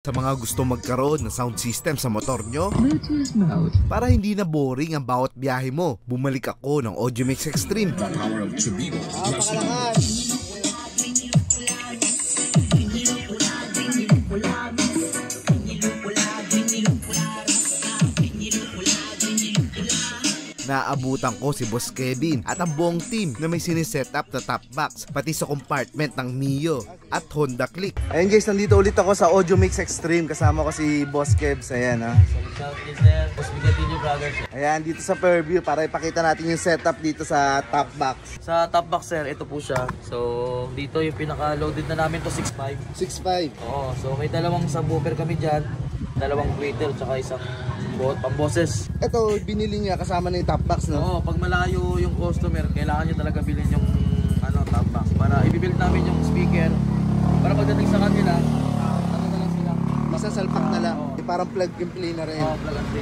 Sa mga gusto magkaroon ng sound system sa motor nyo, Bluetooth mode. para hindi na boring ang bawat biyahe mo, bumalik ako ng Audiomix Extreme. The power of Chubigo. Naabutan ko si Boss Kevin at ang buong team na may sinisetup na top box pati sa compartment ng Mio at Honda Click. Ayan guys, nandito ulit ako sa Audiomix Extreme. Kasama ko si Boss Kevs. Ayan ha. Ayan, dito sa Fairview para ipakita natin yung setup dito sa top box. Sa top box sir, ito po siya. So dito yung pinaka-loaded na namin to 6.5. 6.5. Oo, so may dalawang subwoofer kami dyan, dalawang tweeter, tsaka isang pamboses. Ito, binili niya kasama na yung top box, no? Oo, pag malayo yung customer, kailangan nyo talaga bilhin yung top box para i-build namin yung speaker para pagdating sa kanila, ano na lang sila. Isa salpak na lang. Parang plug and play na rin. Oo, plug and play.